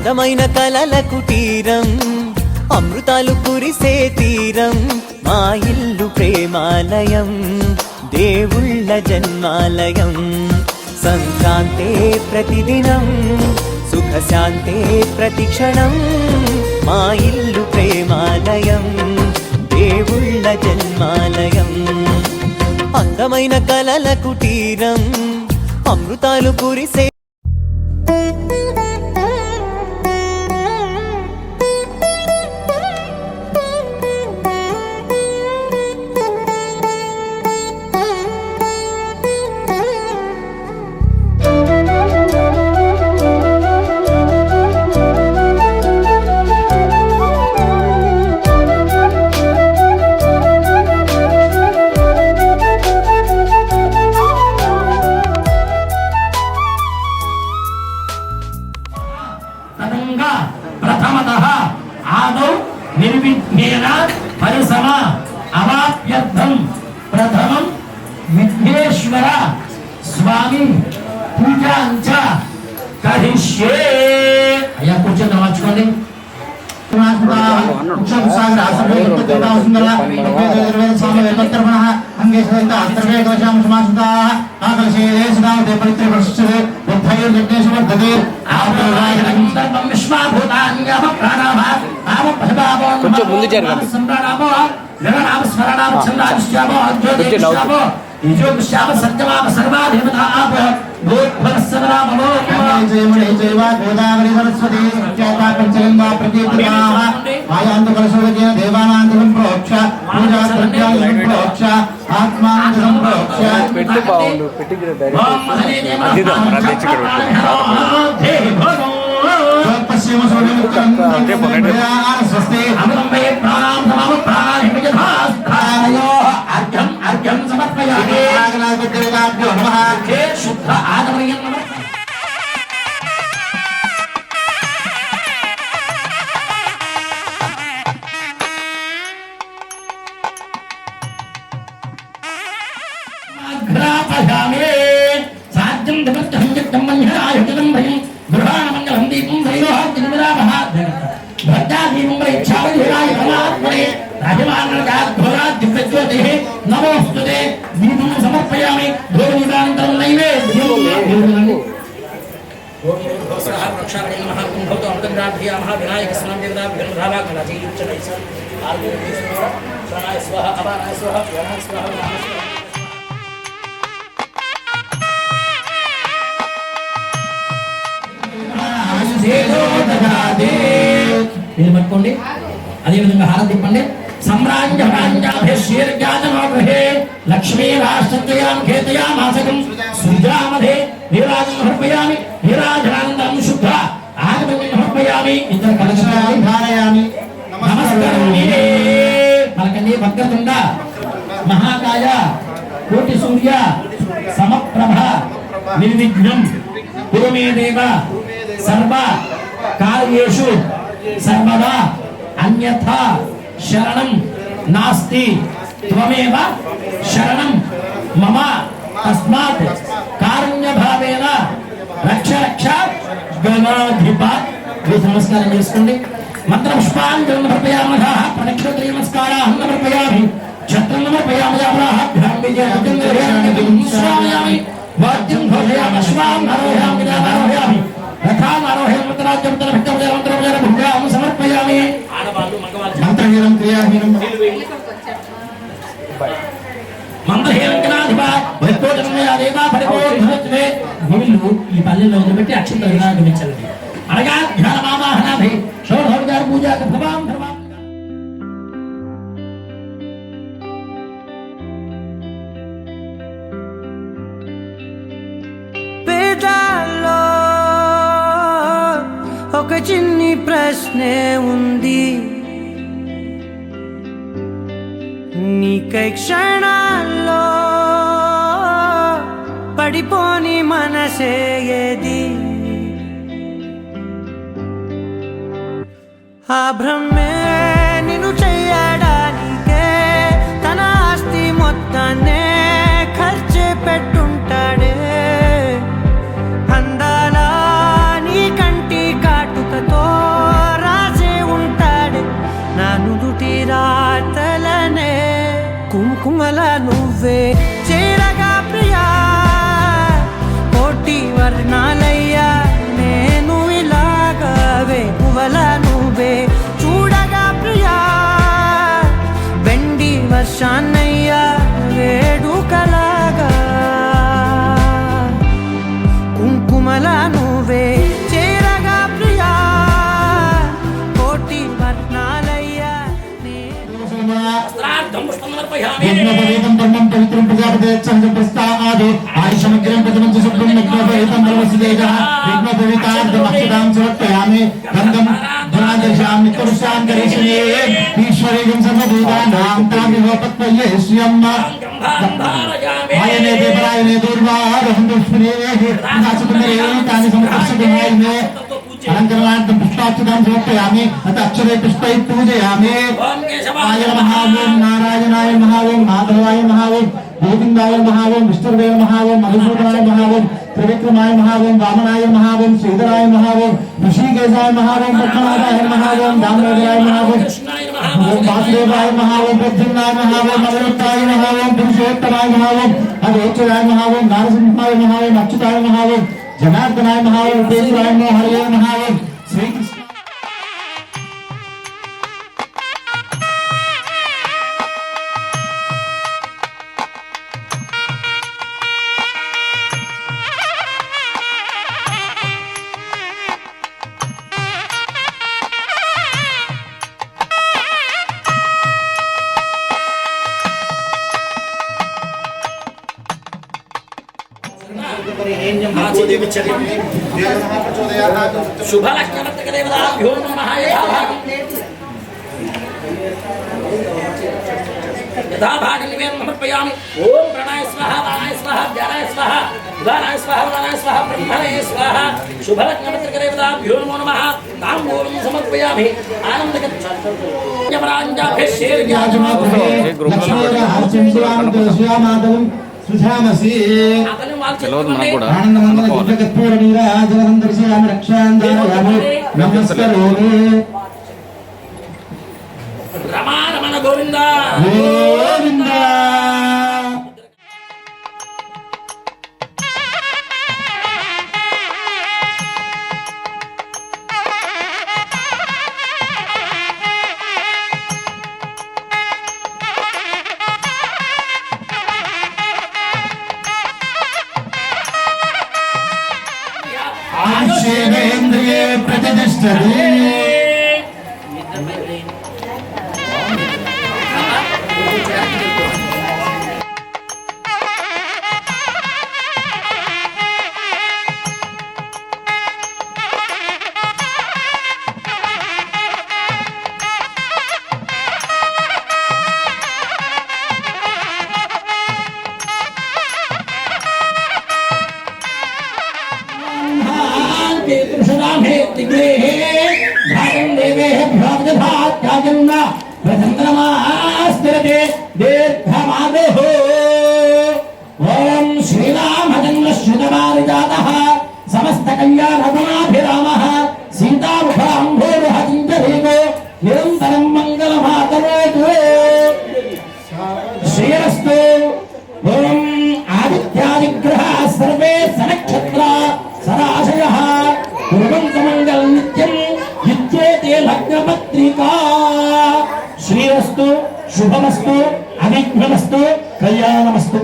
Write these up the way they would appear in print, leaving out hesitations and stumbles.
అందమైన కలల కుటీరం అమృతాలు కురిసే తీరం మా ఇల్లు ప్రేమాలయం దేవుళ్ళ జన్మాలయం సంక్రాంతే ప్రతిదినం సుఖశాంతే ప్రతిక్షణం మా ఇల్లు ప్రేమాలయం దేవుళ్ళ జన్మాలయం అందమైన కలల కుటీరం అమృతాలు కురిసే प्रथमतः आदौ निर्विघ्नेन परिसम अवाप्यर्थं प्रथमं विघ्नेश्वर स्वामी पूजांच करिष्ये अय्या కూర్చొని నమస్కారం కొంచెం ముందు జరగండి సత్యమాప సర్వా దేవతా గోదావరి సరస్వతి పంచగంగా ప్రకీర్తితాః ఆయాంత కలశోదకేన దేవానాంతం ప్రోక్ష పూజా ద్రవ్యాలను ప్రోక్ష ఆత్మానంతం ప్రోక్ష పెట్టి బాగుండు పెట్టి పశ్చిమ సూర్యముఖం స్వస్తి అమృతంబే ప్రాణాం సమామ ప్రాణాహిమయథాస్థానయో అర్ఘ్యం అర్ఘ్యం సమర్పయామి ఆగనాగద్దేవాభ్యో నమః హే శుద్ధ ఆగమనయం నమః అగ్రాపయామి సాధ్యం ధమత్తం జక్తం మన్యరాయుతం భయం గృహాణమంగళం దీపం దైవోహాగ్నిరామః భద్రాదీపం ఇచ్ఛావధిరాయ పరమాత్మనే రాజమానఘోరాత్ దివ్యజ్యోతిః నమోస్తుతే దీపం సమర్పయామి ధూపదీపానంతరం నైవేద్యం పట్టుకోండి అదేవిధంగా హారతి ఇవ్వండి సమ్రాజ్యాభిషేర్యాజనోగ్రహే లక్ష్మీ రాష్ట్రత్రయాం ఖేతయామాసకం సృజామధే నీరాజం సమర్పయామి నీరాజనానందం శుద్ధ ఆగమనం సమర్పయామి ఇద్దరు కలశాలు ధారయామి నమస్కారం పలకండి వక్రతుండ మహాకాయ కోటి సూర్య సమప్రభ నిర్విఘ్నం కురుమే దేవ సర్వ కార్యేషు సర్వదా అన్యథా శరణం నాస్తి త్వమేవ శరణం మమ తస్మాత్ కారుణ్యభావేన రక్ష రక్ష గణాధిప నమస్కారం చేసుకోండి మంత్ర పుష్పాంజలి సమర్పయామః ప్రదక్షిణ నమస్కారాః సమర్పయామి ఛత్రం సమర్పయామః విజయయామి వాద్యం ఘోషయామి అశ్వాం ఆరోహయామి ఆరోహయామి రథాం ఆరోహయామి మంత్రాజ్యం మంత్రం సమర్పయామి మంత్రహీనం క్రియాహీనం మంత్రహీనంకనాధిప వైకోటమయాదేవా పరిపూర్ణత్వే వీళ్ళు ఈ పల్లెల్లో వదిలిపెట్టి అక్షంతలు విరాగమించాలండి అనగా ధ్యానమావాహనాభి షోడశోపచార పూజా ధర్మాం ధర్మాం పేదాల్లో ఒక చిన్ని ప్రశ్నే ఉంది నీకై క్షణాల్లో పడిపోని మనసే ఏది ఆ భ్రమే నిన్ను చెయ్యడానికే తన ఆస్తి మొత్తాన్నే ఖర్చు పెట్టుంటాడే అందాల నీ కంటి కాటుకతో కుంకుమల నువ్వే చేరగా ప్రియా కోటి వర్ణాలయ్యా నేను ఇలాగా వేకువల నువ్వే చూడగా ప్రియా వెండి వర్షాన్నయ్యా వేడుకలాగా కుంకుమల నువ్వే చేరగా ప్రియా కోటి వర్ణాలయ్యా యజ్ఞోపవేతం బ్రహ్మం పవిత్రం ప్రజాపతిచ్చం ప్రస్తానాది ఆయుషమగ్రం ప్రతిమంచ శుభ్రం యజ్ఞోపవేతం బ్రహ్మసుదేజః యజ్ఞోపవేతార్థం అక్షతాం సమర్పయామి గంగం ధనాదర్శామి నిత్యపుష్టాం కరిష్యే ఈశ్వరేయం సర్వభూతానాం తామివోపత్వయే శ్రియం ఆయనే దేవరాయనే దుర్వారహం దుష్మనేహి నాచకుందరే తాని సమర్పయామి అలంకరణార్థం పుష్పాక్షతాం సమర్పయామి అత అక్షరే పుష్పై పూజయామి ఆయ నమః ఓం నారాయణాయ నమః ఓం మాధవాయ నమః ఓం గోవిందాయ నమః ఓం విష్ణుదేవాయ నమః ఓం మధుసూదనాయ నమః ఓం త్రివిక్రమాయ నమః ఓం వామనాయ నమః ఓం శ్రీధరాయ నమః ఓం ఋషికేశాయ నమః ఓం పద్మనాభాయ నమః ఓం దామోదరాయ నమః ఓం వాసుదేవాయ నమః ఓం ప్రద్యుమ్నాయ నమః ఓం అనిరుద్ధాయ నమః ఓం పురుషోత్తమాయ నమః ఓం అగోచరాయ నమః ఓం నారసింహాయ నమః ఓం అచ్యుతాయ నమః ఓం జనార్దనాయ నమః ఓం ఉపేంద్రాయ నమః హరయే నమః ఓం శ్రీకృష్ణ శుభలక్ష్మీదేవతాభ్యో నమః యథాభాగం నివేదనం సమర్పయామి. ఓం ప్రణాయ స్వాహ వాణాయ స్వాహ ధ్యానాయ స్వాహ ఉదానాయ స్వాహ ఉదానాయ స్వాహ బ్రహ్మణే స్వాహ. శుభలక్ష్మీదేవతాభ్యో నమో నమః తాంబూలం సమర్పయామి. ఆనందకం సుధామసి తెలియదు మనకు కూడా ఆనందమంగళ దివ్యకర్పూర నీరాజనం దర్శయామి రక్షాందారయామి నమస్కరోమి. రమారమణ గోవింద గోవింద ఆయుషేంద్రియే ప్రతిష్టతే. ఓం శ్రీరామచంద్రశ్రుతమారిజాతః సమస్త కళ్యాణగుణాభిరామః సీతాముఖాంభోరుహచింతరేగో నిరంతరం మంగళమాతరోతు. శ్రీరస్తు. ఓం ఆదిత్యాదిగ్రహ సర్వే సనక్షత్ర సరాశయః కుర్వంతమంగళం నిత్యం యుజ్యేతే లగ్నపత్రికా. శ్రీరస్తు. శుభమస్తు. అవిఘ్నమస్తు. కళ్యాణమస్తు.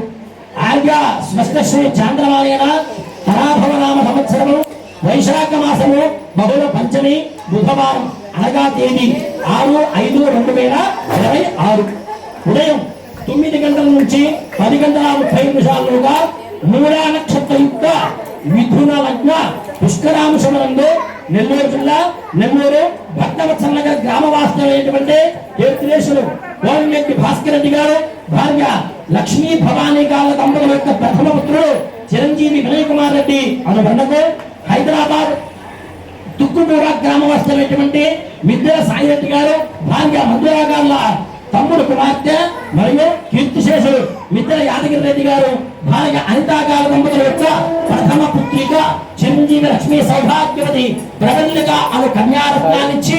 ఆర్య స్వస్థశ్రీ చాంద్రమానేన పరాభవనామ సంవత్సరము వైశాఖ మాసము బహుళ పంచమి బుధవారం అనగా తేదీ 6/5/2026 ఉదయం 9 గంటల నుంచి 10 గంటల 30 నిమిషాల్లోగా మూలా నక్షత్రయుక్త మిథున లగ్న పుష్కరాంశమునందు నెల్లూరు జిల్లా నెల్లూరు భక్తవత్సల నగర్ గ్రామ వాస్తవమైనటువంటి కీర్తినేశులు కోరంగెట్టి భాస్కర్ రెడ్డి గారు భార్య లక్ష్మీ భవానీ గాల దంపతుల యొక్క ప్రథమ పుత్రుడు చిరంజీవి వినయ్ కుమార్ రెడ్డి అను బండకు హైదరాబాద్ తుక్కుగూడ గ్రామ వాస్తవమైనటువంటి మిద్ర సాయి రెడ్డి గారు భార్య మంజురా గార్ల తమ్ముడు కుమార్తె మరియు కీర్తిశేషులు మిద్ర యాదగిరి రెడ్డి గారు భార్య అనితా గాల దంపతుల యొక్క ప్రథమ పుత్రిక చిరంజీవి లక్ష్మీ సౌభాగ్యవతి ప్రబల్లిక అను కన్యారత్నాన్నిచ్చి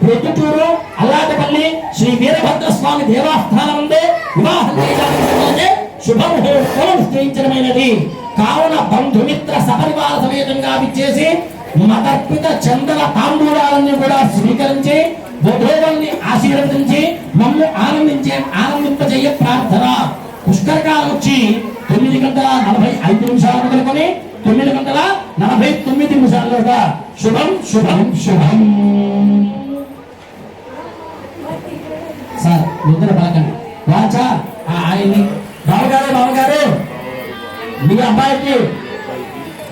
ప్రొద్దుటూరు అల్లాటపల్లి శ్రీ వీరభద్ర స్వామి దేవస్థానం వివాహ ఉన్నది. కావున బంధుమిత్ర సపరివార సమేతంగా విచ్చేసి మదర్పిత చందన తాంబూలాలన్నీ కూడా స్వీకరించి బోధోవల్ని ఆశీర్వదించి మమ్ము ఆనందింపజేయ ప్రార్థన. పుష్కరకాలం వచ్చి 9:45 మొదలుకొని 9:49 శుభం శుభం శుభం. సార్ నిద్ర పలకండి. వాచా ఆయన్ని బావగారు మీ అబ్బాయికి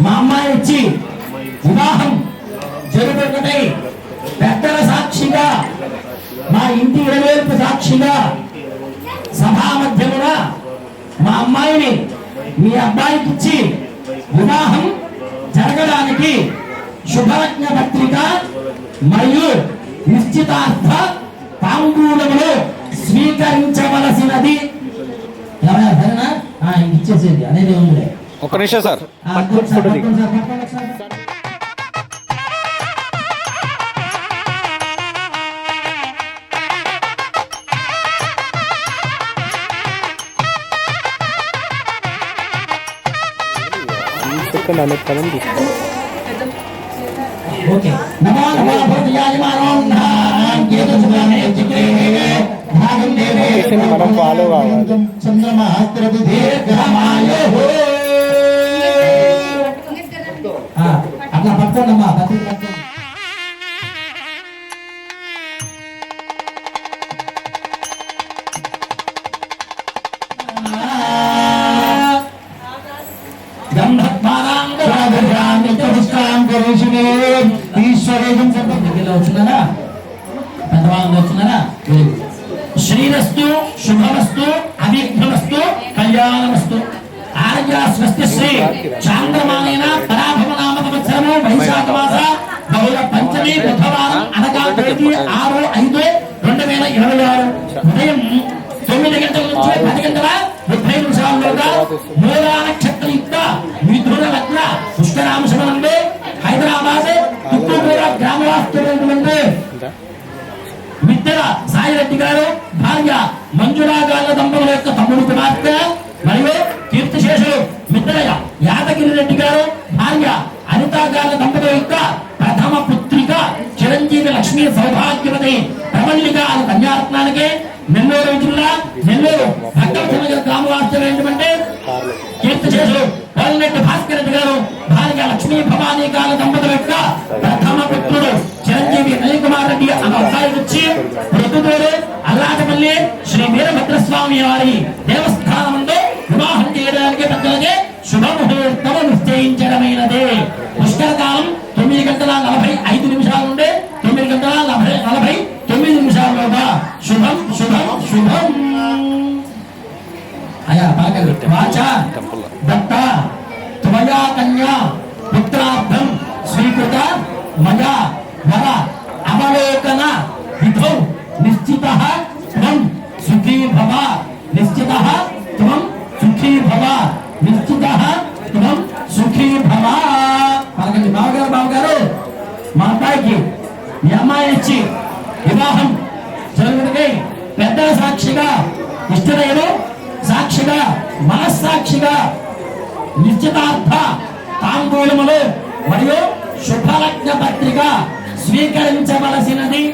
మా అమ్మాయి ఇచ్చి వివాహం జరుగుతున్నై పెద్దల సాక్షిగా మా ఇంటి ఇరవేల్పు సాక్షిగా సభా మధ్యమున మా అమ్మాయిని మీ అబ్బాయికి ఇచ్చి వివాహం జరగడానికి శుభలగ్న పత్రిక మరియు నిశ్చితార్థ తాంబూలములు స్వీకరించవలసినది. ఎవరైనా సరేనా ఇచ్చేసేది అనేది ఉంది. ఒక్క నిమిషం సార్. ఓకే నమో నమో భూయాయమానం నాంకేతుసుగానే చిత్రే భాగం దేవే మనం ఫాలో కావాలి. చంద్రమహాత్రది దీర్ఘమాయో అట్లా పట్టుకోండమ్మా. వచ్చినారా పెద్దవాళ్ళు వచ్చినారా? శ్రీరస్తు శుభమస్తు అవిఘ్నమస్తు కళ్యాణమస్తు. ఆర్య స్వస్తి శ్రీ చాంద్రమానేన పరాభవ నామ సంవత్సరము వైశాఖ మాస బహుళ పంచమి బుధవారం అనగా 6/5/2026 ఉదయం 9 గంటల నుంచి 10 గంటల 30 నిమిషాల్లోగా మూలా నక్షత్రయుక్త మిథున లగ్న పుష్కరాంశమునందు హైదరాబాద్ తుక్కుగూడ గ్రామవాస్తున్నటువంటి మిద్దెల సాయిరెడ్డి గారు భార్య మంజులా గారి దంపతుల యొక్క తమ్ముడు కుమార్తె మరియు కీర్తిశేషులు మిద్దెల యాదగిరి రెడ్డి గారు భార్య అనితా గారి దంపతుల యొక్క ప్రథమ పుత్రిక చిరంజీవి లక్ష్మీ సౌభాగ్యవతి ప్రమల్లిక అని కన్యారత్నానికి నెల్లూరు జిల్లా నెల్లూరు భక్తవచన గ్రామవాస్తున్నటువంటి కీర్తిశేషులు పల్లెట్టి భాస్కర్ రెడ్డి గారు భార్య లక్ష్మీ భవానీ గారి దంపతుల యొక్క ప్రథమ పుత్రుడు చిరంజీవి అనిల్ కుమార్ రెడ్డి అన్న అబ్బాయి వచ్చి ప్రొద్దుటూరు అల్లాటపల్లి శ్రీ వీరభద్రస్వామి వారి దేవస్థానంలో వివాహం చేయడానికి పెద్దలకి శుభముహూర్తము నిశ్చయించడమైనది. పుష్కరకాలం 9:45 నుండి 9:49 శుభం శుభం శుభం. అయా పలకండి. వాచా దత్త త్వయా కన్యా పుత్రార్థం స్వీకృత మయా వర అవలోకన విధౌ నిశ్చితః త్వం సుఖీ భవ నిశ్చితః త్వం సుఖీ భవ నిశ్చితః త్వం సుఖీ భవ. పలకండి. బావగారు మా అబ్బాయికి మీ అమ్మాయి ఇచ్చి వివాహం జరుగుతుంది పెద్దల సాక్షిగా ఇష్టదైవ సాక్షిగా మనస్సాక్షిగా నిశ్చితార్థ తాంబూలములు మరియు శుభలగ్న పత్రిక స్వీకరించవలసినది.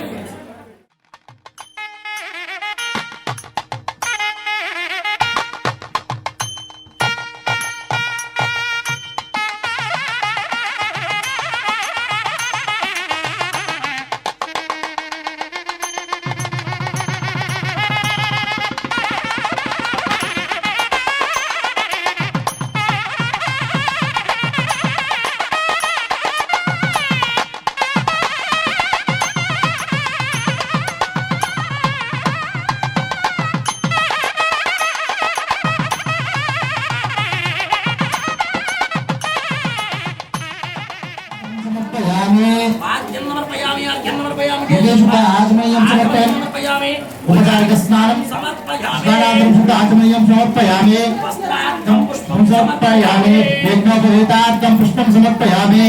ఉపచారిక స్నానం ఆచమయం సమర్పయామి. సమర్పయామి. యజ్ఞోపవీతార్థం పుష్పం సమర్పయామి.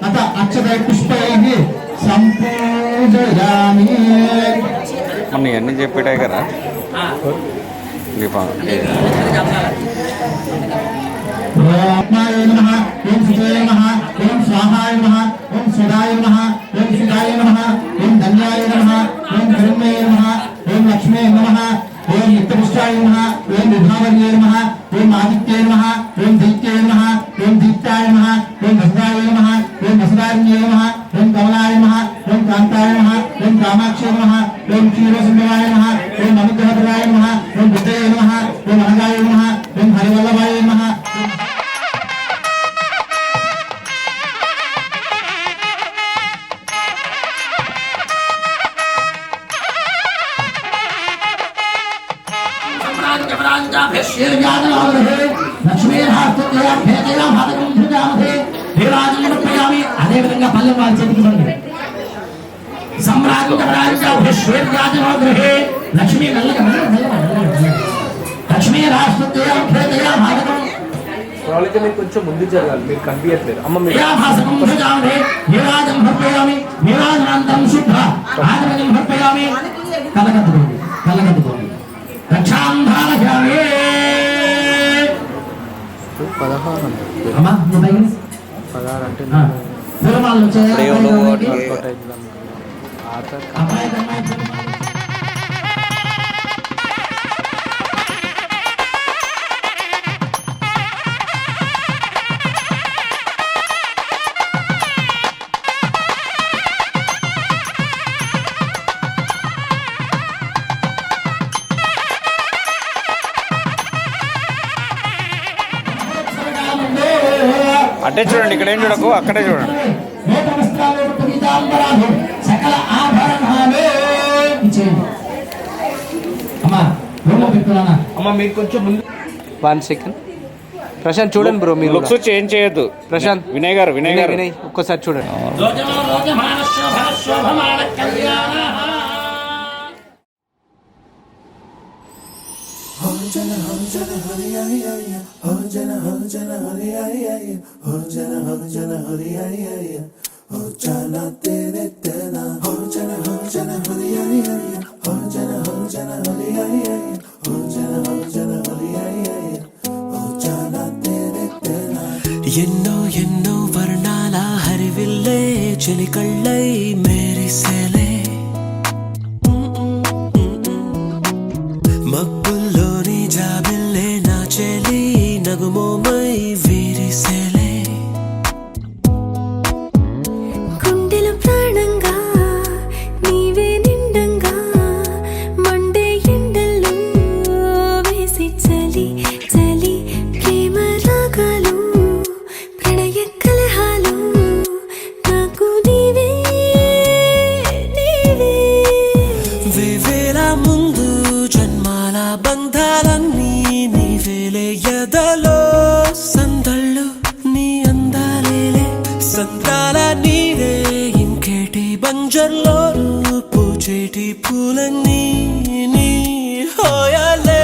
అత అక్షతై పుష్పైః సంపూజయామి. మొన్న ఇవన్నీ చెప్పాడే కదా దీపం. आत्माय नमः ओम सुताय नमः ओम स्वाहाय नमः ओम सदाय नमः ओम सुदाय नमः ओम धन्याय नमः ओम धर्मये नमः ओम लक्ष्मे नमः ओम नित्यपुष्टाय नमः ओम विभावर्ये नमः ओम आदित्ये नमः ओम दैत्ये नमः ओम दीप्ताय नमः ओम भद्राय नमः ओम वसुदाय नमः ओम कमलाय नमः ओम कांताय नमः ओम कामाक्षय नमः ओम क्षीरसुंदराय नमः ओम अनुग्रहप्रदाय नमः ओम बुद्धये नमः ओम अनगाय नमः ओम हरिवल्लभाय नमः అదే విధంగా పల్లె వాళ్ళ చేతికి బండి సమ్రాజ్ఞే లక్ష్మీ లక్ష్మీ రాష్ట్ర మీరు కొంచెం ముందు జరగాలి, మీరు కనిపించట్లేదు. అమ్మ మీరు కలగట్టుకోండి కలగట్టుకోండి రక్షాంధారయామి 16 అమ్మా 16 అంటే పూర్వాలు అటే చూడండి, ఇక్కడ ఏం చూడకు, అక్కడే చూడండి. సకల ఆభరణాలు అమ్మ మీరు కొంచెం ముందు 1 సెకండ్. ప్రశాంత్ చూడండి బ్రో, మీరు లుక్స్ చేంజ్ చేయొద్దు. ప్రశాంత్ వినయ్ గారు వినయ్ ఒక్కసారి చూడండి. ఎన్నో ఎన్నో వర్ణాల హరివిల్లే చెలికళ్ళై మేరిసేలే మబ్బుల్లోని జాబిల్లే నా చెలి నగుమోమై వీరిసేలే గుండెలో ప్రాణంగా నీవే నిండంగా మండే ఎండల్లో వేసి చలి చలి ప్రేమ రాగాలు ప్రణయ కలహాలు నాకు నీవే నీవే వేవేల ముందు జన్మాల బంధాలన్నీ నీవేలే ఎదలో సందళ్ళు నీ అందాలేలే సంతాల నీరే ఇంకేటి బంజర్లో పూచేటి పూలన్నీ నీ హోయాలే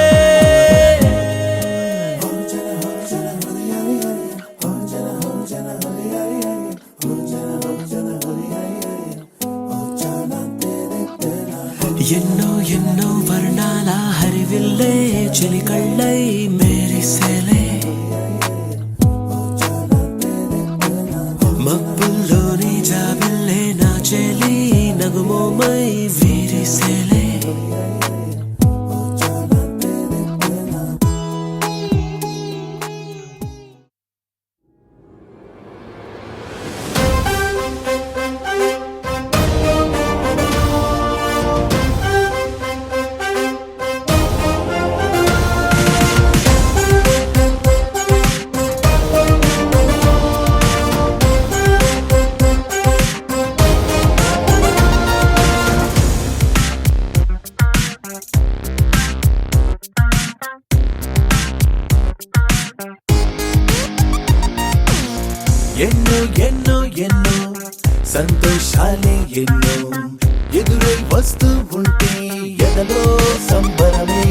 ఎన్నో ఎన్నో వర్ణాల హరివిల్లే చెలికళ్ళై మేరిసేలే మబ్బుల్లోని జాబిల్లే నా చెలి నగుమోమై వీరిసేలే ఎన్నో ఎన్నో ఎన్నో సంతోషాలే ఎన్నో ఎదురై వస్తూ ఉంటే ఎదలో సంబరమే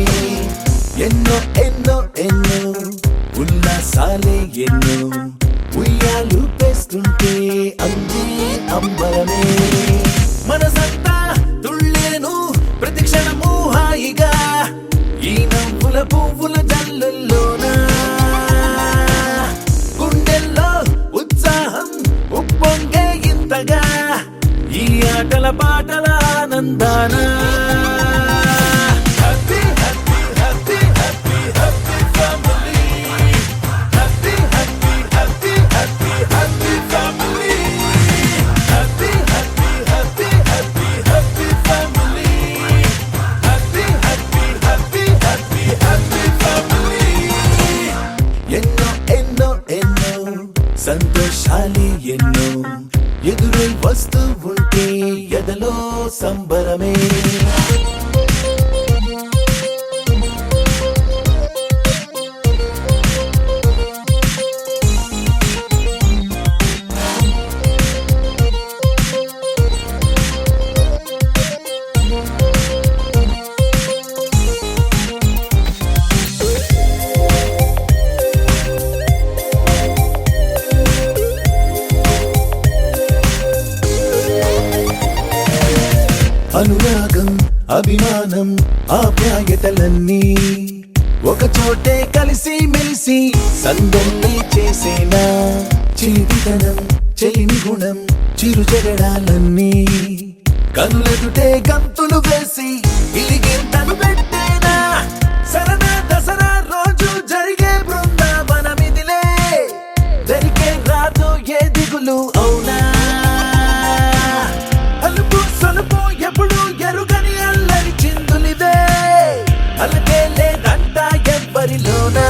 ఎన్నో ఎన్నో ఎన్నో ఉల్లాసాలే ఎన్నో ఉయ్యాలు పేస్తుంటే అందే అంబరమే మనసంతా తుళ్ళేను ప్రతిక్షణము హాయిగా ఈ నవ్వుల పువ్వుల జల్లుల్లోనా తందానా happy happy happy happy happy family happy happy happy happy happy family happy happy happy happy happy family happy happy happy happy happy family ఎన్నో ఎన్నో ఎన్నో సంతోషాలే ఎన్నో ఎదురై వస్తూ ఉంటే ఎదలో సంబరమే అనురాగం అభిమానం ఆప్యాయతలన్నీ ఒక చోటే కలిసి మెలిసి సందల్లి చేసేనా చిలిపితనం చెలిమి గుణం చిరు జగడాలన్నీ కనులెదుటే గంతులు వేసి ఇలిగింతలు పెట్టేనా సరదా దసరా రోజు జరిగే బృందావనమిదిలే దరికే రాదు ఏ దిగులు అవునా అలుపు సొలుపు ఎప్పుడు ఎరుగని అల్లరి చిందులిదే అలకే లేదంట ఎవ్వరిలోనా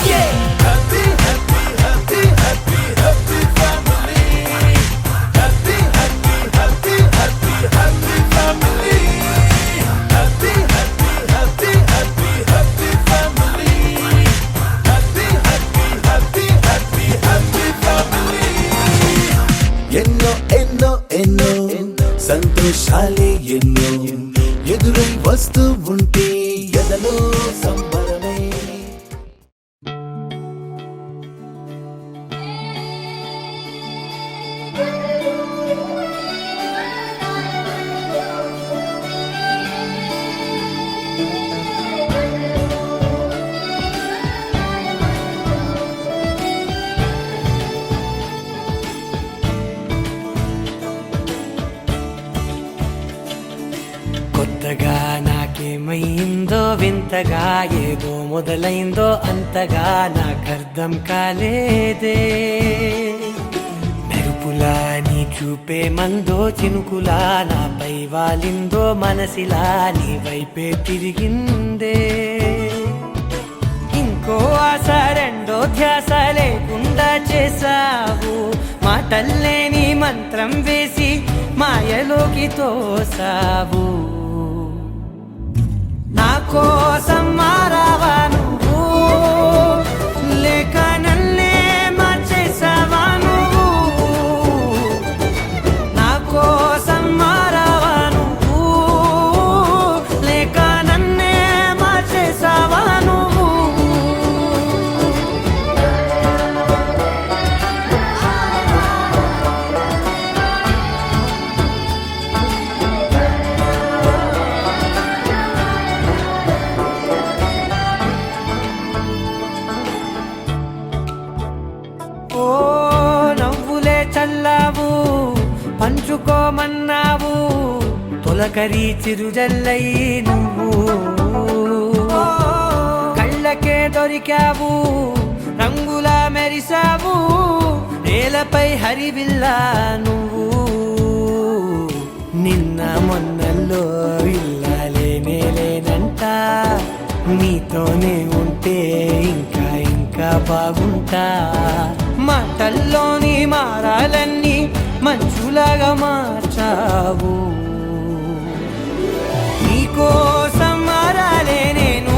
happy happy happy happy happy family happy happy happy happy happy family happy happy happy happy happy family happy happy happy happy happy family ఎన్నో ఎన్నో ఎన్నో సంతోషాలే ఎన్నో ఎదురై వస్తూ ఉంటే ఎదలో సంబరమే కొత్తగా నాకేమైందో వింతగా ఏదో మొదలైందో అంతగా నాకర్థం కాలేదే మెరుపులా నీ చూపే మందో చినుకులా నాపై వాలిందో మనసిలా నీ వైపే తిరిగిందే ఇంకో ఆశ రెండో ధ్యాస లేకుండా చేసావు మాటల్లే నీ మంత్రం వేసి మాయలోకి తోసావు నా కోసం మారావా నువ్వు లేక నన్నే మార్చేసావా నువ్వు నా కోసం మారావా నువ్వు లేక నన్నే మార్చేసావా నువ్వు ఓ నవ్వులే చల్లావు పంచుకోమన్నావు తొలకరి చిరుజల్లై నువ్వు కళ్ళకే దొరికావు రంగులా మెరిసావు నేలపై హరివిల్లా నువ్వు నిన్న మొన్నల్లో ఇల్లాలేనే లేనంట నీతోనే ఉంటే ఇంకా ఇంకా బాగుంటా మాటల్లోని మారాలన్నీ మంచులాగా మార్చావు నీకోసం మారాలే నేను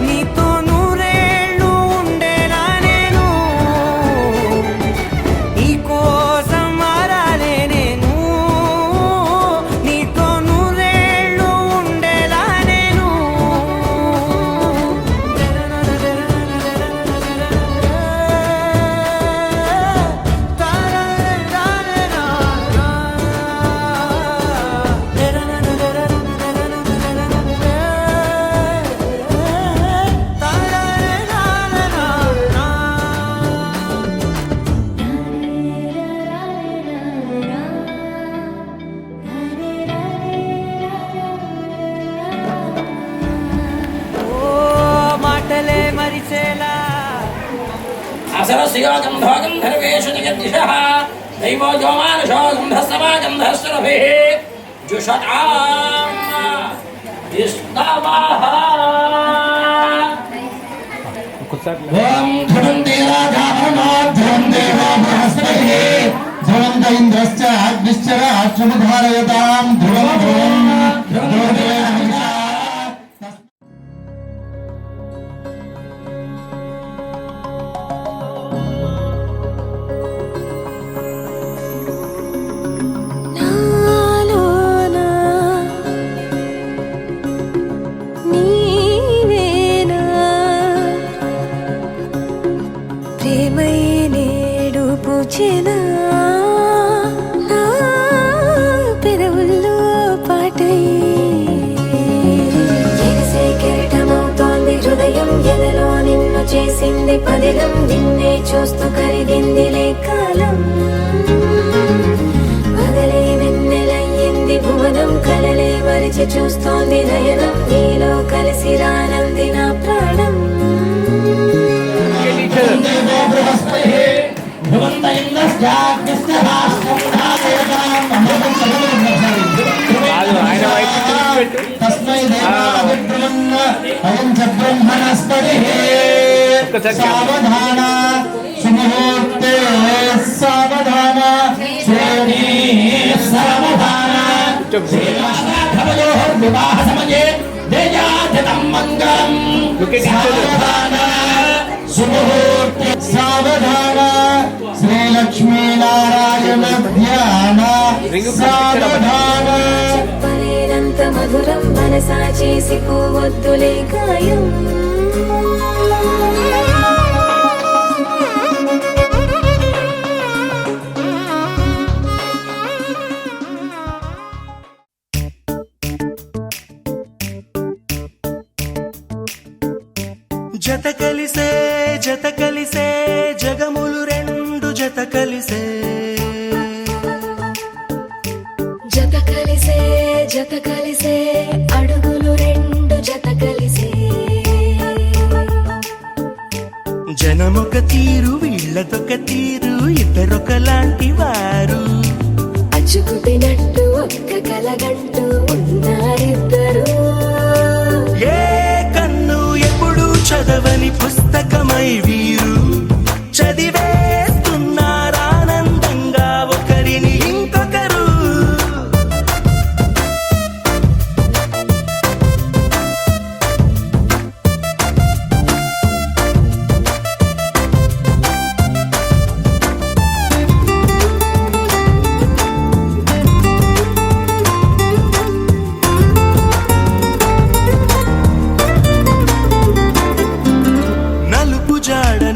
నీతో నూరేళ్ళు ఉండేనా నేను నీకోసం మారాలే నేను నీతో నూరేళ్ళు ఉండేలా నేను అసరస్యో గంధో గంధర్వేషు జగద్దిశః దైవో జోమానుషో గంధస్తమా గంధస్సురభిః జుషటాం ఇష్టవః. ఓం ధ్రువంతే రాజాభరణో ధ్రువంతే బృహస్పతిః ధ్రువంత ఇంద్రశ్చ అగ్నిశ్చ రాష్ట్రముధారయతాం ధ్రువం ధ్రువం ధ్రువంతే హవిషా. నాలోనా నీవేనా ప్రేమై నేడు పూచెనా నా పెదవుల్లో పాటై ఎగిసే కెరటమవుతోంది హృదయం ఎదలో నిన్ను చేసింది పదిలం నిన్నే చూస్తూ కరిగిందిలే కాలం పగలే వెన్నెలయ్యింది భువనం కలలే మరిచి చూస్తోంది నయనం నీలో కలిసి రానంది నా ప్రాణం. దేవో బృహస్పతిః ధ్రువంత ఇంద్రశ్చ అగ్నిశ్చ రాష్ట్రముధారయతాం అమృతం సకలం తస్మై దేవాయ బ్రహ్మణ అయం చ బ్రహ్మణస్పతిః సావధాన సుముహూర్తే సావధాన శ్రేణీ సావధాన శ్రీరాధావయోః వివాహ సమయే దేయాధితం మంగళం సావధాన సుముహూర్తే సావధాన శ్రీలక్ష్మీ నారాయణ ధ్యాన సావధాన. చెప్పలేనంత మధురం మనసా చేసి పోవద్దులే గాయం. జత కలిసే జగములు రెండు జత కలిసే జత కలిసే అడుగులు రెండు జత కలిసే జనమొక తీరు వీళ్ళదొక తీరు ఇద్దరొకలాంటి వారు అచ్చుకుపినట్టు ఒక్క కలగంటూ ఉన్నారిద్దరు. ఏ కన్ను ఎప్పుడు చదవని పుస్తకమై వీరు చదివేస్తున్నారానందంగా ఒకరిని ఇంకొకరు.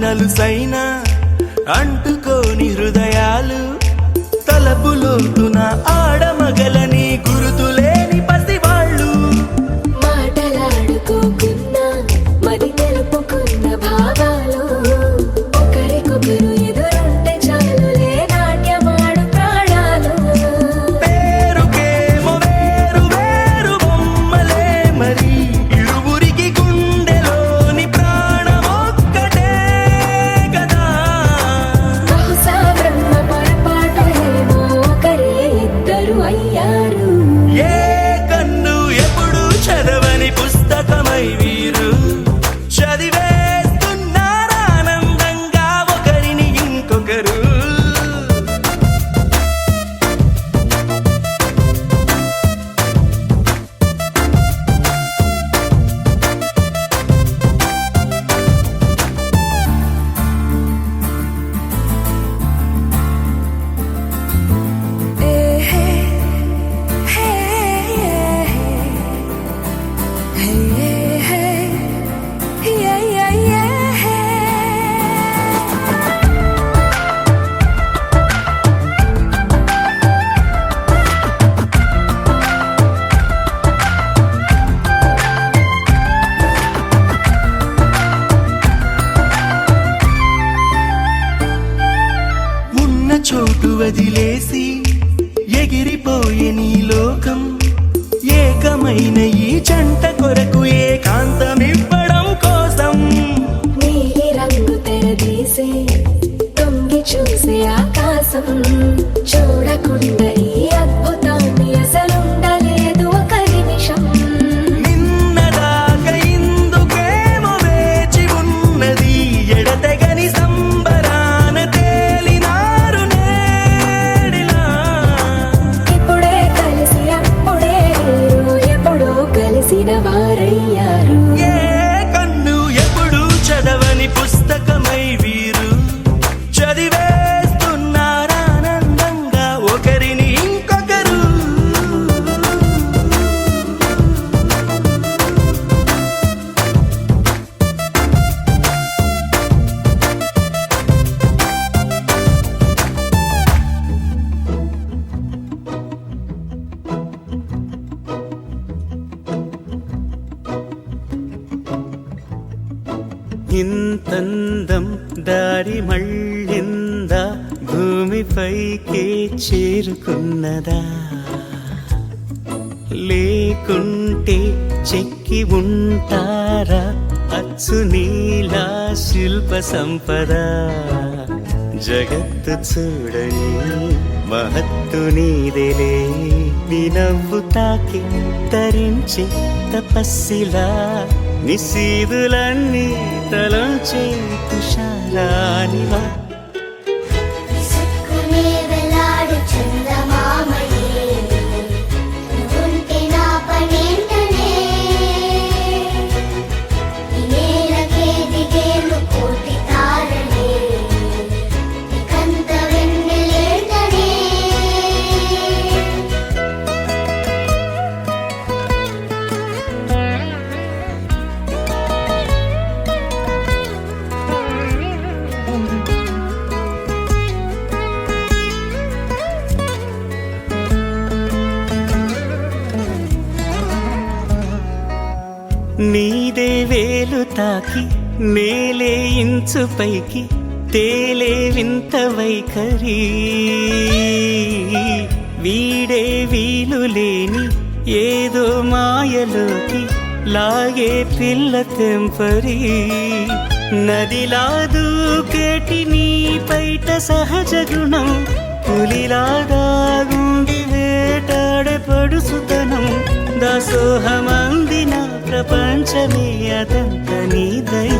నలుసైన అంటుకోని హృదయాలు తలపులోతున ఆడమగలని గురుతులేని పసివాళ్ళు మాటలాడుకోకున్నా మరి తెలుపుకున్న భావాలు ఒకరికొకరు ఎదురుంటే చాలులే నాట్యమాడు ప్రాణాలు. పేరుకేమో వేరు వేరు బొమ్మలే మరి ఇరువురికి గుండెలోని ప్రాణమొక్కటే కదా. బహుశా బ్రహ్మ పొరపాటు ఏమో ఒకరే ఇద్దరు అయ్యారు. ఏ కన్ను ఎప్పుడు చదవని పుస్తకమై వీరు చదివేస్తున్నారానందంగా ఒకరిని ఇంకొకరు. ఉన్న చోటు వదిలేసి ఎగిరిపోయే నీ లోకం ఏకమైన ఈ జంట కొరకు ఏకాంతమివ్వడం కోసం నీలి రంగు తెరదీసే కలిగిన వారయ్యారు. ఏ కన్ను ఎప్పుడు చదవని పుస్తకమై వీరు చదివేస్తున్నారానందంగా ఒకరిని ఇంకొకరు. ఇంతందం దారి మళ్ళిందా భూమిపైకే చేరుకున్నదా లేకుంటే చెక్కి ఉంటారా అచ్చు నీలా శిల్ప సంపద. జగత్తు చూడని మహత్తు నీదేలే నీ నవ్వు తాకి తరించి తపస్సిలా నిశీదులన్నీ తలంచే తుషారానివా. విసుక్కునే వెలాడు చందమామయే నువ్వుంటే నా పనేంటనే ఈ నేలకే దిగేను కోటి తారలే నీకంత వెన్నెలేంటనే. నీదే వేలు తాకి నేలే ఇంచు పైకి తేలే వింత వైఖరి. వీడే వీలు లేని ఏదో మాయలోకి లాగే పిల్ల తెంపరి. నదిలా దూకేటి నీ పైట సహజ గుణం పులిలా దాగుండి వేటాడే పడుసుతనం. దాసోహమందిన ప్రపంచమే అదంత నీదై.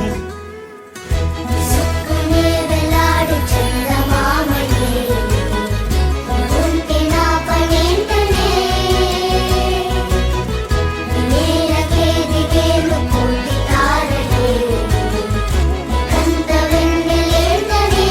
విసుక్కునే వెలాడు చందమామయే నువ్వుంటే నా పనేంటనే ఈ నేలకే దిగేను కోటి తారలే నీకంత వెన్నెలేంటనే.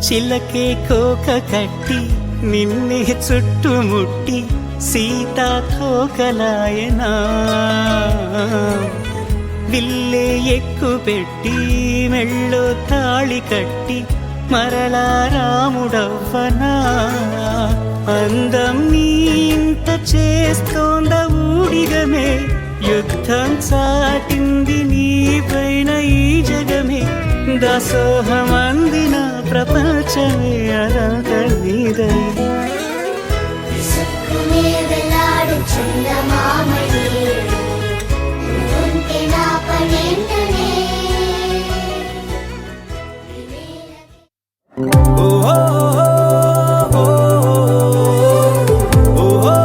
చిలకే కోక కట్టి నిన్నే చుట్టుముట్టి సీతాకోకలాయనా. విల్లే ఎక్కు పెట్టి మెళ్ళో తాళి కట్టి మరలా రాముడవ్వనా. అందం నీ ఇంత చేస్తోంద ఊడిగమే యుద్ధం చాటింది నీ పైన ఈ జగమే. దాసోహమందిన ప్రపంచమే అదంత నీదై. విసుక్కునే వెలాడు చందమామయే నువ్వుంటే నా పనేంటనే ఓ ఓ ఓ ఓ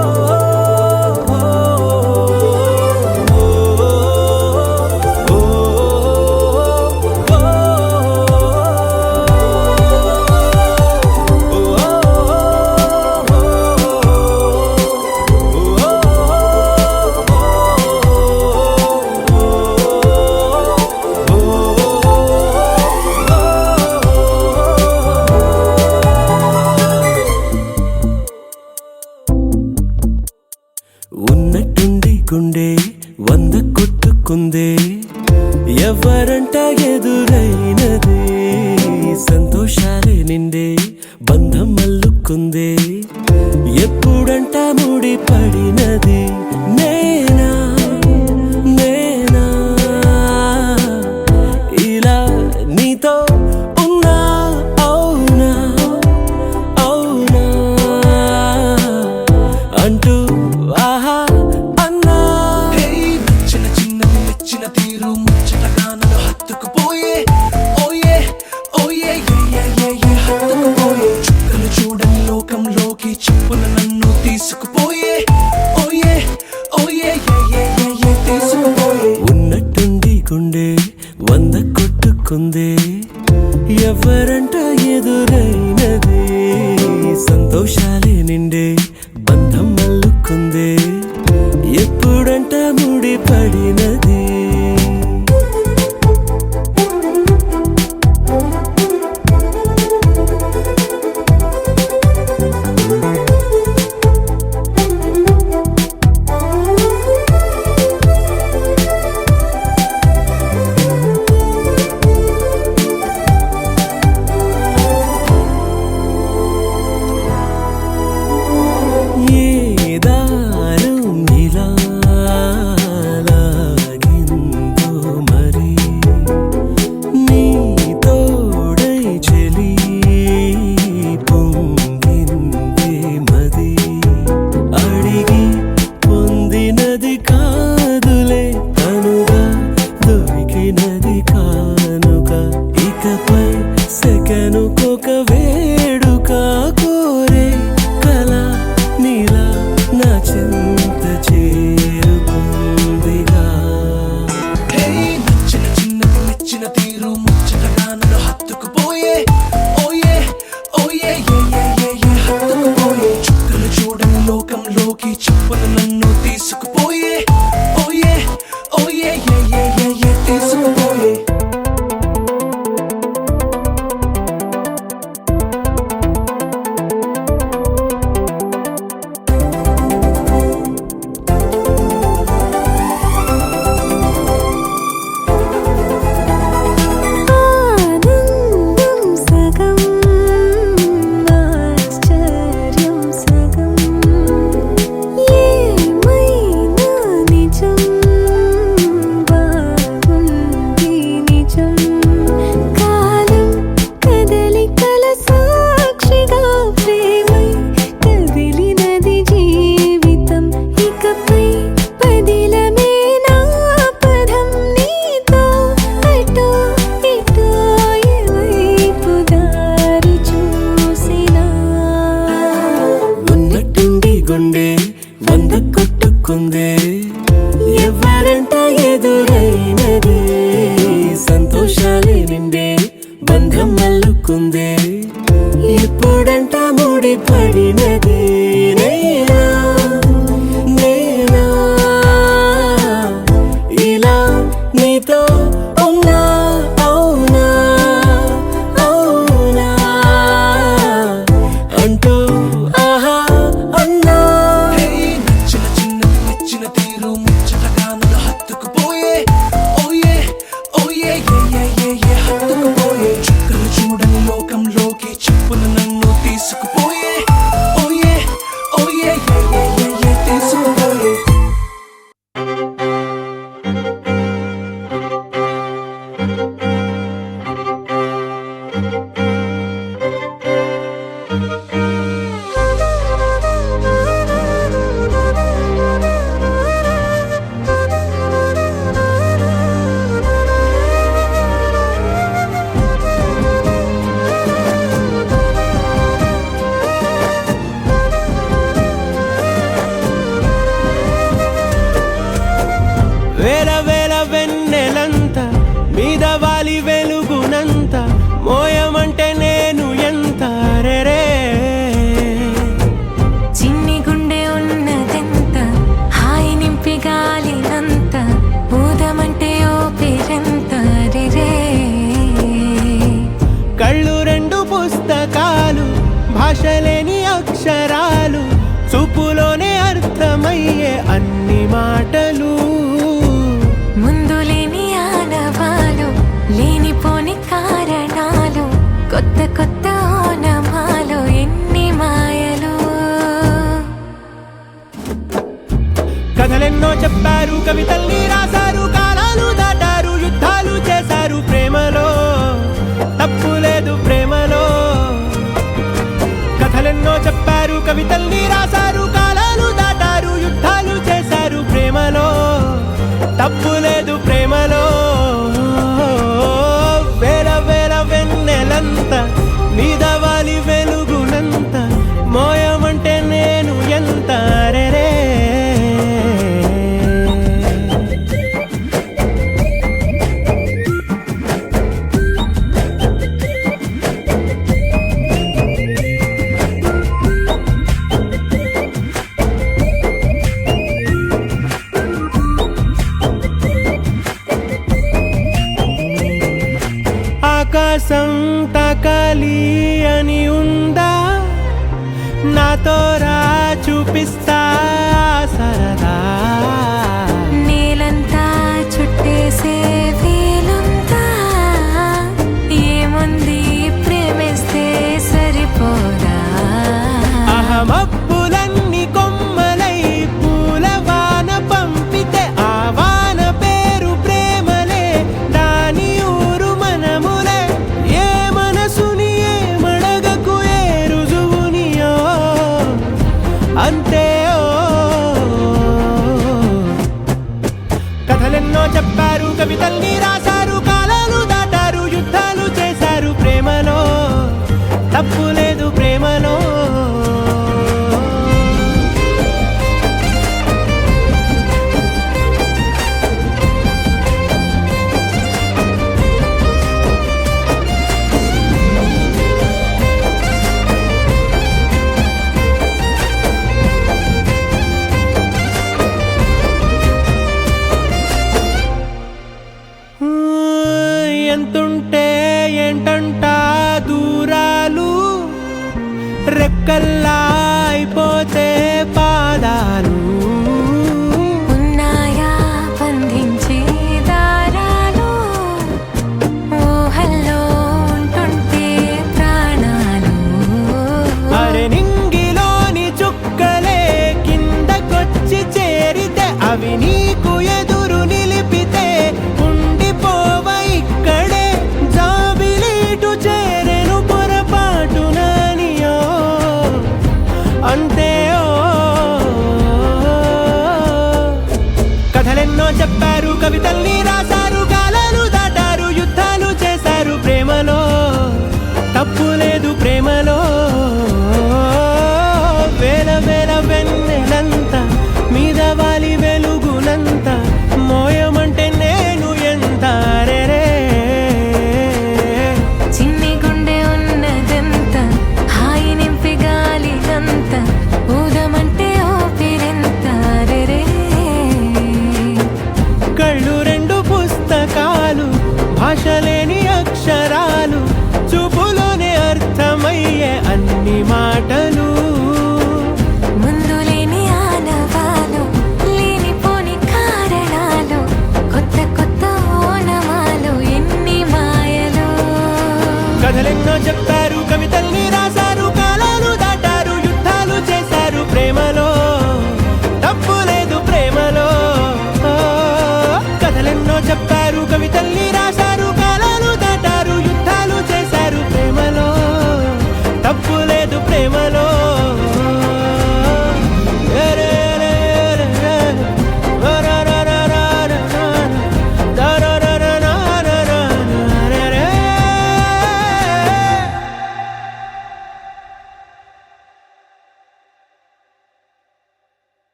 ఉన్నట్టుండి గుండె 100 కొట్టుకుందే ఎవరంట ఎదురైనదే సంతోషాలే నిండే బంధం అల్లుకుందే ఎప్పుడంట ముడి పడినది నేనా నేనా ఇలా నీతో ఉన్నా అవునా అవునా అంటూ ఆహా అన్నా చిన్న చిన్నవి మెచ్చిన తీరు ముచ్చటగా నన్ను హత్తుకుపోయే ఓయే ఓయే హత్తుకుపోయే చుక్కలు చూడని మల్లుకుందే ఎవరంట ఎదురైనదే సంతోషాలే నిండే బంధం మల్లుకుందే ఎప్పుడంట ముడి పడినదే నేనా నేనా ఇలా నీతో ఉన్నా అవునా అవునా అంటూ ఆహా అన్నా నచ్చిన చిన్నది మెచ్చిన తీరు ముచ్చటగా నన్ను హత్తుకుపోయే ఓయే ఓయే ఏ హత్తుకుపోయే చుక్కలు చూడని లోకంలోకి చెప్పున నన్ను తీసుకుపోయే ఓయే ఓయే ఏ తీసుకుపోయే వేల వేల వెన్నెలంత మీద వాలి వెలుగునంత మోయమంటే నేను ఎంత రే చిన్ని గుండె ఉన్నదెంత హాయి నింపి గాలినంత ఊదమంటే ఓ పేరెంత రే కళ్ళు రెండు పుస్తకాలు భాష లేని అక్షరాలు చూపులోనే అర్థమయ్యే అన్ని మాటలు ముందు లేని ఆనవాలు లేనిపోని కారణాలు కొత్త కొత్త ఓనమాలు ఎన్ని మాయలు కథలెన్నో చెప్పారు కవితల్ని రాశారు కాలాలు దాటారు యుద్ధాలు చేశారు ప్రేమలో తప్పు లేదు ప్రేమలో కథలెన్నో చెప్పారు కవితల్ని రాశారు కాలాలు దాటారు యుద్ధాలు చేశారు ప్రేమలో తప్పు లేదు ప్రేమలో వేల వేల వెన్నెలంత మీద వాలి వెలుగునంత మోయమంటే నేను ఎంత రే ఆకాశం తాకాలి అని ఉందా నాతో రా చూపిస్తా సరదా నేలంతా చుట్టేసే వీలుందా ఏముంది ప్రేమిస్తే సరిపోదా అహమప్పులన్నీ కొమ్మలై పూలవాన పంపితే ఆ వాన పేరు ప్రేమలే దాని ఊరు మనములే ఏ మనసుని ఏ మడగకు ఏ రుజువునియో అంతే కథలెన్నో చెప్పారు కవితల్ని రాశారు కాలాలు దాటారు యుద్ధాలు చేశారు ప్రేమలో తప్పు లేదు ప్రేమలో ఎంతుంటే ఏంటంట దూరాలు రెక్కల్లా అయిపోతే పాదాలు ఉన్నాయా బంధించే దారాలు ఊహల్లో ఉంటుంటే ప్రాణాలు అరే నింగిలోని చుక్కలే కిందకొచ్చి చేరితే అవి నీకు ఎదురు నిలిపితే ఉండిపోవ ఇక్కడే జాబిలీటు చేరెను పొరపాటుననియో అంతే కథలెన్నో చెప్పారు కవితల్ని రాశారు కాలాలు దాటారు యుద్ధాలు చేశారు ప్రేమలో తప్పు లేదు ప్రేమలో వేల వేల వెన్నెలంత మీద వాలి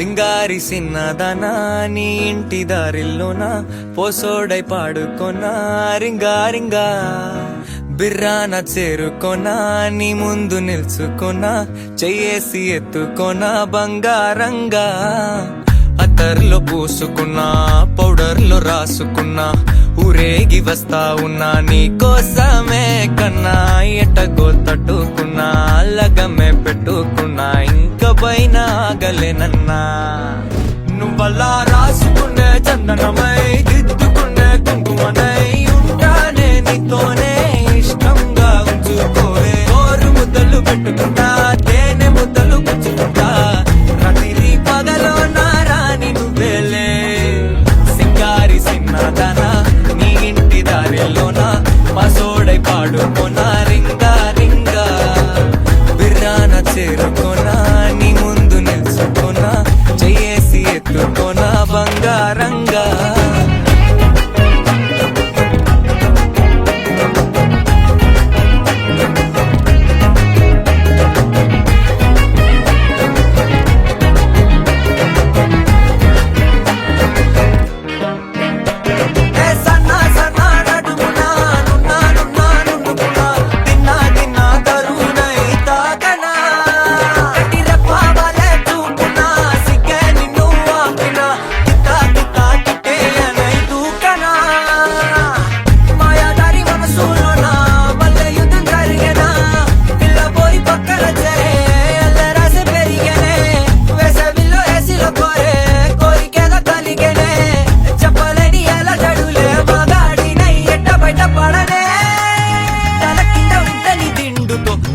సింగారి సిన్నదనా నీ ఇంటి దారిల్లోన పోసోడై పాడుకొనా రింగా రింగా బిర్రాన చేరుకొనా నీ ముందు నిల్చుకొనా చెయ్యేసి ఎత్తుకొనా బంగారంగా అత్తర్లో పూసుకున్నా పౌడర్లో రాసుకున్నా ఊరేగి వస్తా ఉన్నా నీ కోసమే కన్నా ఎటగో తట్టుకున్నా లగమే పెట్టుకున్నా ఇంక పైన ఆగలేనన్నా నువ్వలా రాసుకునే చందనమై దిద్దుకునే కుంకుమనై ఉంటానే నీతోనే ఇష్టంగా ఉంచుకోవే కోరు ముద్దలు పెట్టుకుంటా తేనె ముద్దలు పుచ్చుకుంటా రాత్రి పగలో నా రాణి నువ్వేలే సింగారి సిన్నదనా నీ ఇంటి దారిలోన పసోడై పాడుకోనా రింగా రింగా బిర్రాన చేరుకోనా నీ ముందు నిల్చుకోనా చెయ్యేసి ఎత్తుకోనా బంగారంగా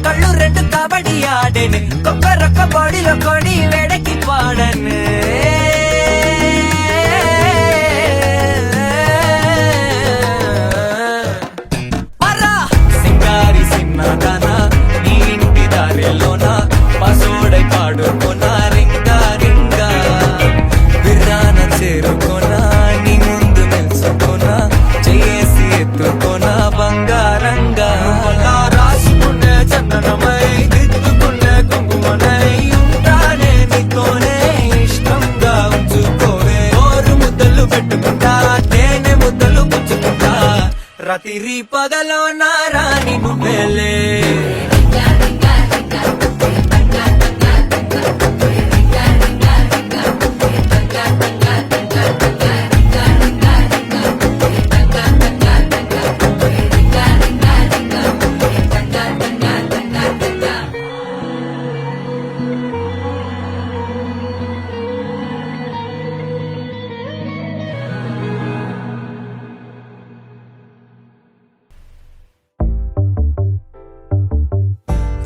కళ్ళు రెండు కబడ్డీ ఆడేనే కొక్క బాడీలో కొడి వేడకి పాడనే సింగారి సిన్నదనా నీ ఇంటి దారిలోన పసోడై పాడుకోనా రింగా రింగా బిర్రాన చేరుకోనా నీ ముందు నిల్చుకోనా చెయ్యేసి ఎత్తుకోనా బంగారంగా రాసుకునే చందనమై దిద్దుకునే కుంకుమనై ఉంటానే నీతోనే ఇష్టంగా ఉంచుకోవే కోరు ముద్దలు పెట్టుకుంటా తేనె ముద్దలు పుచ్చుకుంటా రాత్రి పగలో నా రాణి నువ్వేలే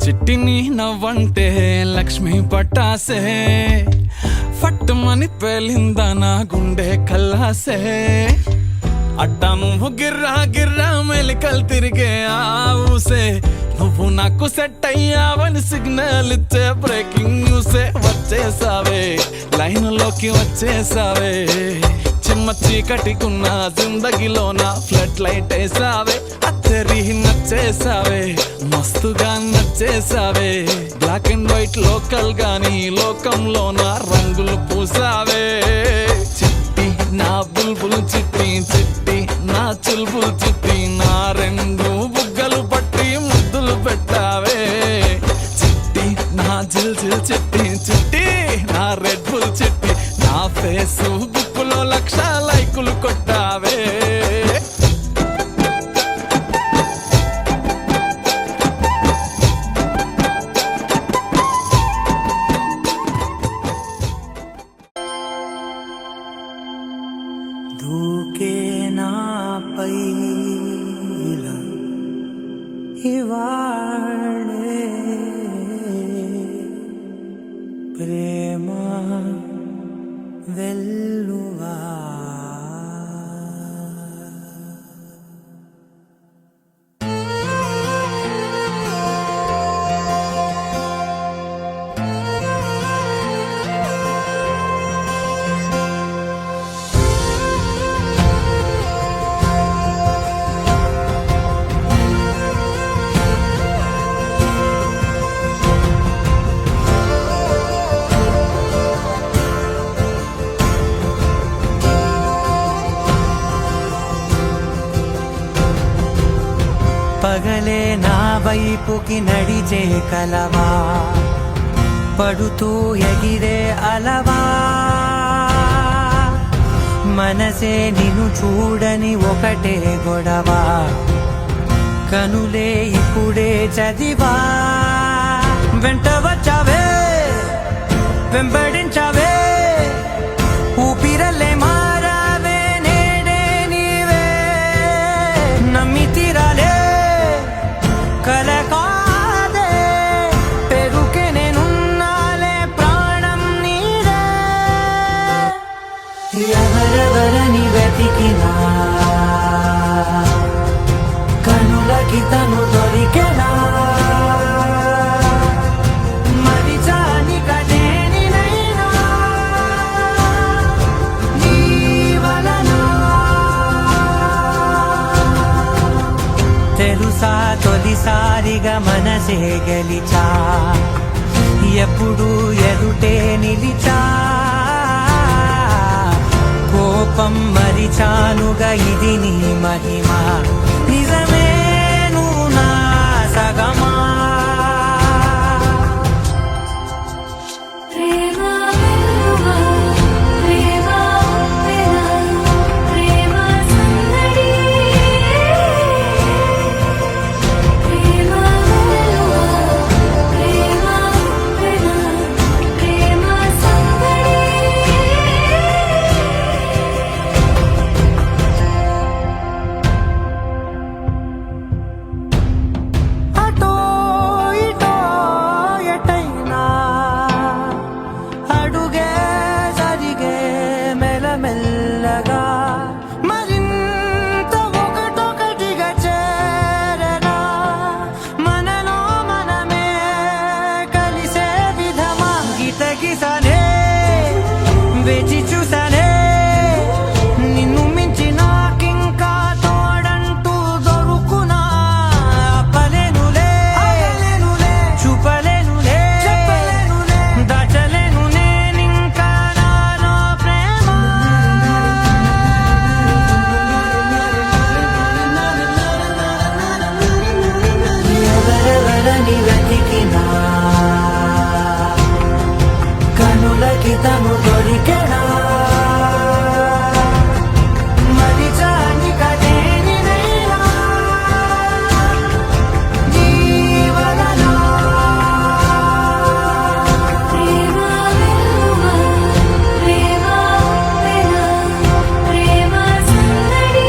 చిట్టిని నవ్వంటే లక్ష్మి పట్టాసే ఫట్టుమని పేలిందా నా గుండె కల్లాసే అట్టా నువ్వు గిర్రా గిర్రా మెలికలు తిరిగే ఆవుసే నువ్వు నాకు సెట్ అయ్యావని సిగ్నల్ ఇచ్చే బ్రేకింగ్ న్యూసే వచ్చేసావే లైన్లోకి వచ్చేసావే చిమ్మ చీకటికున్న జిందగీలోన ఫ్లడ్ లైట్ వేసావే అత్తరి నచ్చేసావే మస్తుగా నచ్చేసావే బ్లాక్ అండ్ వైట్ లోకల్ గాని లోకంలోన రంగులు పూసావే చిట్టి నా బుల్బుల్ చిట్టి చిట్టి నా చుల్బుల్ చిట్టి నా రెండు బుగ్గలు పట్టి ముద్దులు పెట్టావే చిట్టి నా జిల్ జిల్ చిట్టి చిట్టి నా రెడ్ బుల్ చిట్టి నా ఫేస్బుక్ లో 1,00,000 లైకులు కొట్టావే దూకే నాపై ఇలా ఇవాళే ప్రేమ వెల్లువా పగలే నా వైపుకి నడిచే కలవా పడుతూ ఎగిరే అలవా మనసే నిన్ను చూడని ఒకటే గొడవ కనులే ఇప్పుడే చదివా వెంట వచ్చావే వెంబడించావే ఊపిరలే మారావే నేడే నీవే నమ్మి తీరాలే కల కాదే పెరుకే నేనున్నాలే ప్రాణం నీడే ఎవరెవరని వెతికినా కనులకి తను దొరికెనా మరిచాని కదేనినైనా నీ వలన తెలుసా తొలిసారిగా మనసే గెలిచా ఎప్పుడు ఎదుటే నిలిచా కోపం మరిచానుగా ఇది నీ మహిమ నిజమే నువ్వు నా సగమా ప్రేమ వెలుగా ప్రేమ వెలా ప్రేమ సందడి ప్రేమ వెలుగా ప్రేమ వెలా ప్రేమ సందడి అటో ఇటో ఎటైనా అడుగే జరిగే మెల్లమెల్లగా మరింత ఒకటొకటిగా చేరనా మనలో మనమే కలిసే విధమా గితగిసనే వేచి చూసానే నిన్ను మించి నాకింకా తోడంటూ దొరుకునా ఆపలేనులే చూపలేనులే దాచలేను నేనింకా నాలో ప్రేమ ఎవరెవరని వెతికినా కనులకి తను దొరికెనా మరిచాని కదేనినైనా నీ వలన ప్రేమ వెలుగా ప్రేమ వెలా ప్రేమ సందడి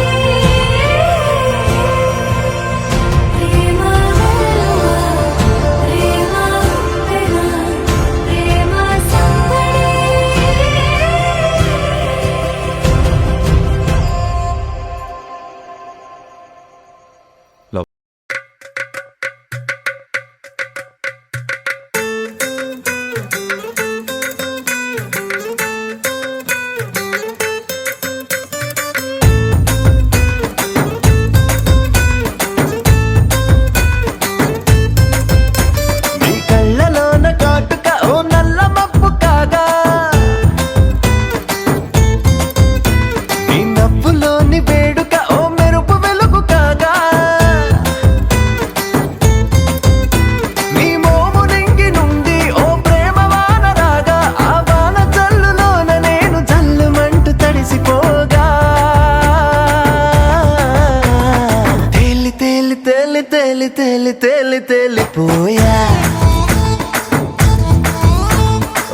ప్రేమ వెలుగా ప్రేమ వెలా ప్రేమ సందడి నీ కళ్ళలోన కాటుక ఓ నల్ల మబ్బు కాగా నీ నవ్వులోని వేడుక ఓ మెరుపు వెలుగు కాగా నీ మోము నింగి నుండి ఓ ప్రేమ వాన రాగా ఆ వాన జల్లులోన నేను జల్లుమంటూ తడిసిపోగా తేలి తేలి తేలి తేలి తేలి తేలి తేలిపోయా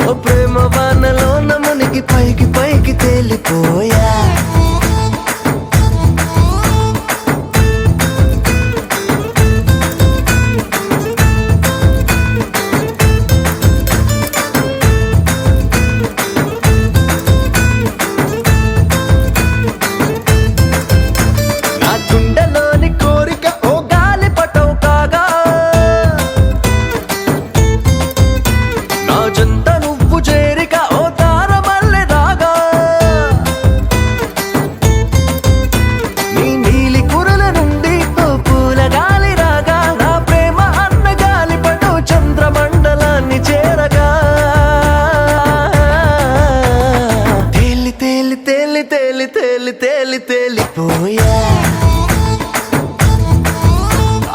ఓ ప్రేమ వానలోన మునిగి పైకి పైకి తేలిపోయా నా గుండెలోని కోరిక ఓ గాలి పటం కాగా నా జంట నువ్వు చేరిక ఓ తారమల్లె రాగా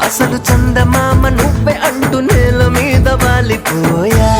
అసలు చందమామ నువ్వే అంటూ నేల మీద వాలిపోయా